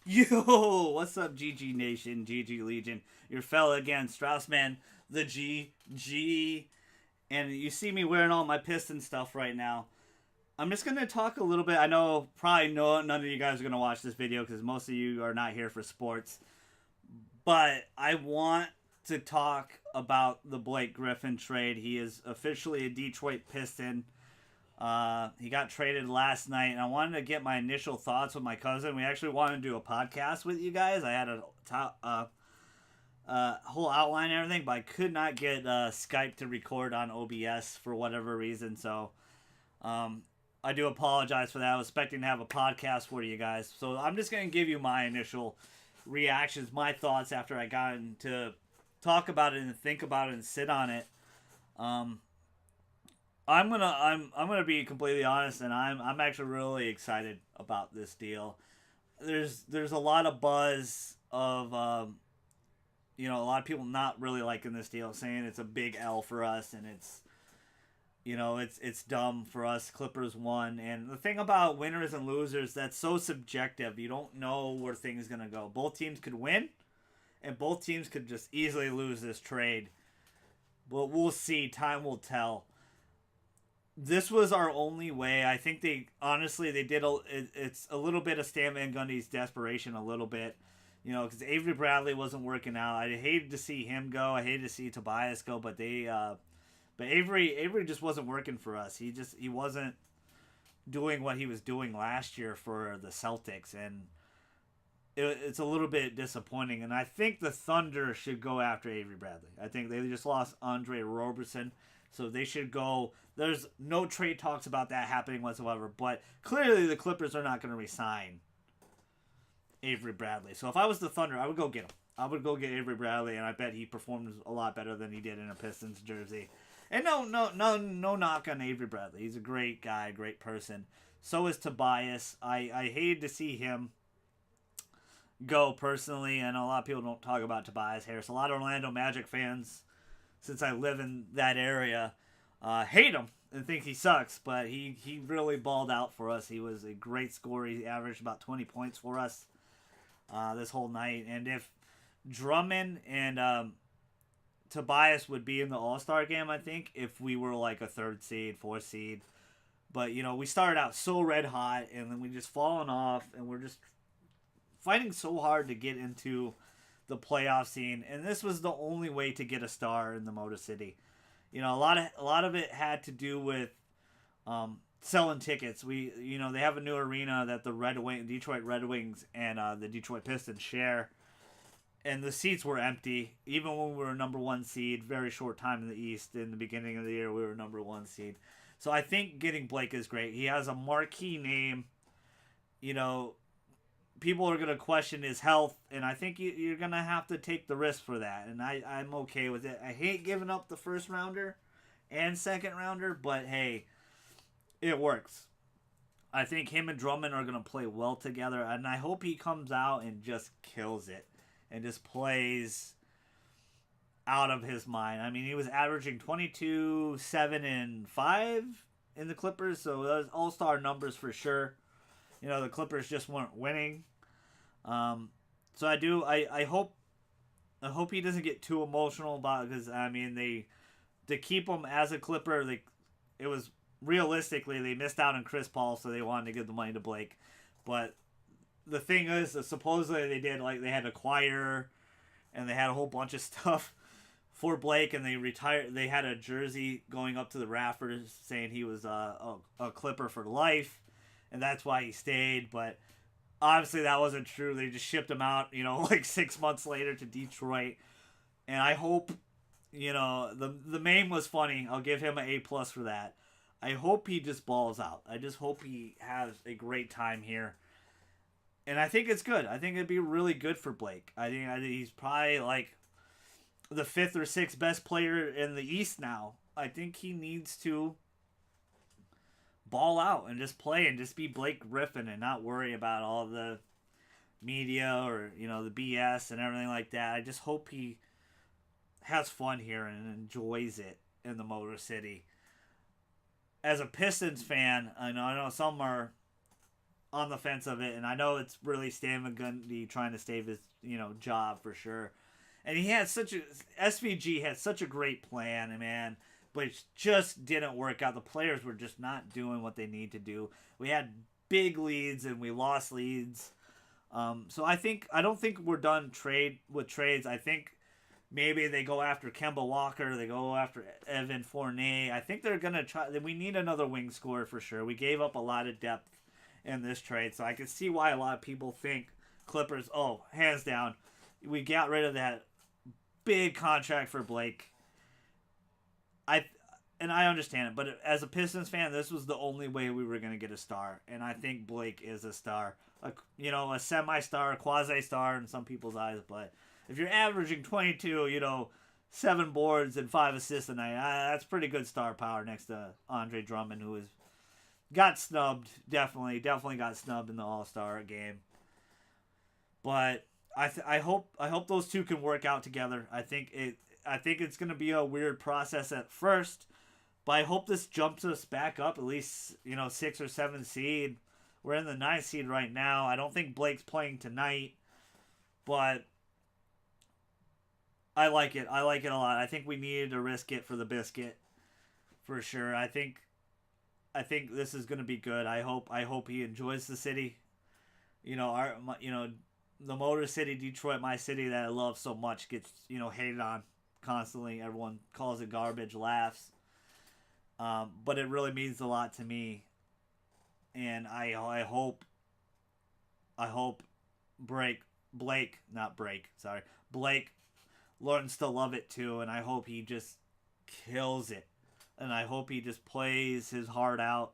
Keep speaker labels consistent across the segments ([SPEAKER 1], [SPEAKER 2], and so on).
[SPEAKER 1] Yo, what's up, GG Nation, GG Legion? Your fella again, Straussman, the GG. And you see me wearing all my Piston stuff right now. I'm just going to talk a little bit. I know probably none of you guys are going to watch this video because most of you are not here for sports. But I want to talk about the Blake Griffin trade. He is officially a Detroit Piston. He got traded last night, and I wanted to get my initial thoughts with my cousin. We actually wanted to do a podcast with you guys. I had a whole outline and everything, but I could not get Skype to record on OBS for whatever reason. So I do apologize for that. I was expecting to have a podcast for you guys. So I'm just going to give you my initial reactions, my thoughts after I got to talk about it and think about it and sit on it. Um, I'm gonna be completely honest, and I'm actually really excited about this deal. There's a lot of buzz of a lot of people not really liking this deal, saying it's a big L for us, and it's dumb for us. Clippers won, and the thing about winners and losers, that's so subjective. You don't know where things gonna go. Both teams could win, and both teams could just easily lose this trade. But we'll see. Time will tell. This was our only way. I think they did it's a little bit of Stan Van Gundy's desperation, a little bit, because Avery Bradley wasn't working out. I hated to see him go. I hated to see Tobias go, but but Avery just wasn't working for us. He wasn't doing what he was doing last year for the Celtics, and it's a little bit disappointing. And I think the Thunder should go after Avery Bradley. I think they just lost Andre Roberson, so they should go. There's no trade talks about that happening whatsoever, but clearly the Clippers are not going to resign Avery Bradley. So if I was the Thunder, I would go get him. I would go get Avery Bradley, and I bet he performs a lot better than he did in a Pistons jersey. And no knock on Avery Bradley. He's a great guy, great person. So is Tobias. I hated to see him go personally, and a lot of people don't talk about Tobias Harris. A lot of Orlando Magic fans, since I live in that area, hate him and think he sucks, but he really balled out for us. He was a great scorer. He averaged about 20 points for us this whole night. And if Drummond and Tobias would be in the All-Star game, I think, if we were like a third seed, fourth seed. But, we started out so red hot, and then we just fallen off, and we're just fighting so hard to get into the playoff scene. And this was the only way to get a star in the Motor City. A lot of it had to do with selling tickets. They have a new arena that the Detroit Red Wings and the Detroit Pistons share, and the seats were empty. Even when we were number one seed, very short time in the East. In the beginning of the year, we were number one seed. So I think getting Blake is great. He has a marquee name. People are going to question his health, and I think you're going to have to take the risk for that, and I'm okay with it. I hate giving up the first rounder and second rounder, but hey, it works. I think him and Drummond are going to play well together, and I hope he comes out and just kills it and just plays out of his mind. I mean, he was averaging 22, 7, and 5 in the Clippers, so those all-star numbers for sure. The Clippers just weren't winning. So I hope he doesn't get too emotional about it, because to keep him as a Clipper, it was realistically they missed out on Chris Paul, so they wanted to give the money to Blake. But the thing is, supposedly they had a choir, and they had a whole bunch of stuff for Blake, and they had a jersey going up to the rafters saying he was a Clipper for life, and that's why he stayed. But obviously that wasn't true. They just shipped him out, like 6 months later to Detroit. And I hope, the meme was funny. I'll give him an A+ for that. I hope he just balls out. I just hope he has a great time here. And I think it's good. I think it'd be really good for Blake. I think he's probably like the 5th or 6th best player in the East now. I think he needs to ball out and just play and just be Blake Griffin and not worry about all the media or the BS and everything like that. I just hope he has fun here and enjoys it in the Motor City. As a Pistons fan, I know some are on the fence of it, and I know it's really Stan Van Gundy trying to save his job for sure. And he had SVG had such a great plan, man, but it just didn't work out. The players were just not doing what they need to do. We had big leads and we lost leads. So I don't think we're done with trades. I think maybe they go after Kemba Walker. They go after Evan Fournier. I think they're going to try. We need another wing scorer for sure. We gave up a lot of depth in this trade. So I can see why a lot of people think Clippers, hands down, we got rid of that big contract for Blake. I understand it, but as a Pistons fan, this was the only way we were going to get a star. And I think Blake is a star. A semi-star, quasi-star in some people's eyes. But if you're averaging 22, 7 boards and 5 assists a night, that's pretty good star power next to Andre Drummond, who got snubbed. Definitely got snubbed in the All-Star game. But I hope those two can work out together. I think it's going to be a weird process at first, but I hope this jumps us back up at least 6 or 7 seed. We're in the 9th seed right now. I don't think Blake's playing tonight, but I like it. I like it a lot. I think we needed to risk it for the biscuit, for sure. I think this is going to be good. I hope he enjoys the city. The Motor City, Detroit, my city that I love so much, gets hated on constantly. Everyone calls it garbage, laughs, but it really means a lot to me. And I hope Blake learns to love it too, and I hope he just kills it, and I hope he just plays his heart out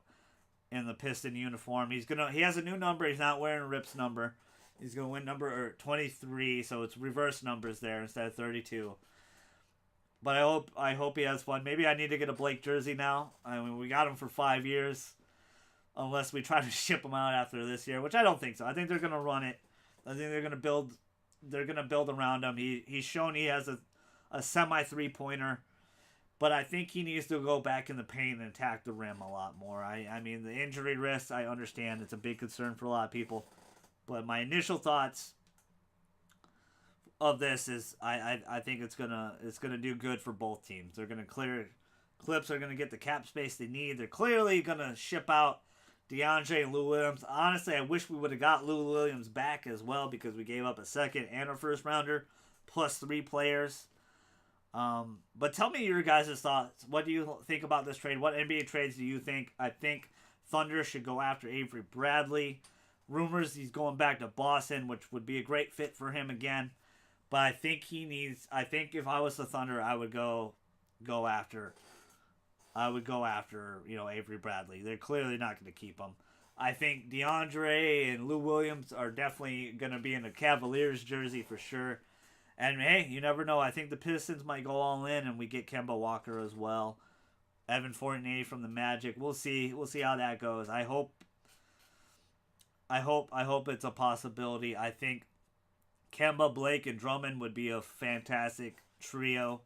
[SPEAKER 1] in the Piston uniform. He has a new number. He's not wearing Rip's number. He's gonna win number 23, so it's reverse numbers there instead of 32. But I hope he has fun. Maybe I need to get a Blake jersey now. I mean, we got him for 5 years, unless we try to ship him out after this year, which I don't think so. I think they're gonna run it. I think they're gonna build. They're gonna build around him. He's shown he has a semi 3-pointer, but I think he needs to go back in the paint and attack the rim a lot more. I mean, the injury risk, I understand it's a big concern for a lot of people, but my initial thoughts of this is I think it's gonna do good for both teams. They're gonna clear. Clips are gonna get the cap space they need. They're clearly gonna ship out DeAndre and Lou Williams. Honestly, I wish we would have got Lou Williams back as well, because we gave up a second and a first rounder plus 3 players. But tell me your guys' thoughts. What do you think about this trade? What NBA trades do you think? I think Thunder should go after Avery Bradley. Rumors he's going back to Boston, which would be a great fit for him again. But I think if I was the Thunder, I would go after Avery Bradley. They're clearly not going to keep him. I think DeAndre and Lou Williams are definitely going to be in a Cavaliers jersey for sure. And hey, you never know. I think the Pistons might go all in and we get Kemba Walker as well. Evan Fournier from the Magic. We'll see how that goes. I hope it's a possibility. I think Kemba, Blake, and Drummond would be a fantastic trio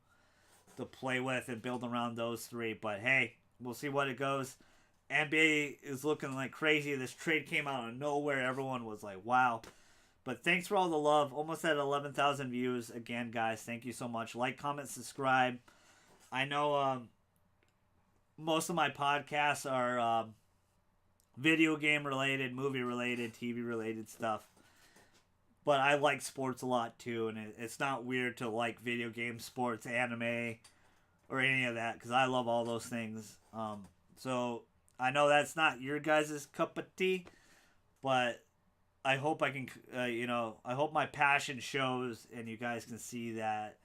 [SPEAKER 1] to play with and build around those 3. But hey, we'll see what it goes. NBA is looking like crazy. This trade came out of nowhere. Everyone was like, wow. But thanks for all the love. Almost at 11,000 views. Again, guys, thank you so much. Like, comment, subscribe. I know most of my podcasts are video game related, movie related, TV related stuff. But I like sports a lot too, and it's not weird to like video games, sports, anime, or any of that, because I love all those things. So I know that's not your guys' cup of tea, but I hope I can, I hope my passion shows, and you guys can see that,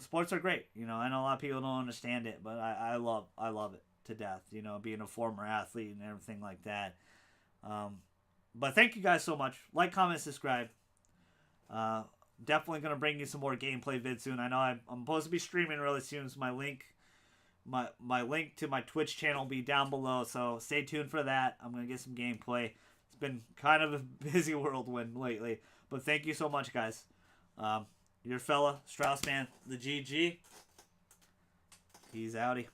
[SPEAKER 1] sports are great. I know a lot of people don't understand it, but I love it to death. Being a former athlete and everything like that. But thank you guys so much. Like, comment, subscribe. Definitely going to bring you some more gameplay vids soon. I know I'm supposed to be streaming really soon, so my link to my Twitch channel will be down below, so stay tuned for that. I'm going to get some gameplay. It's been kind of a busy whirlwind lately, but thank you so much, guys. Your fella, Strauss Man, the GG. He's outie.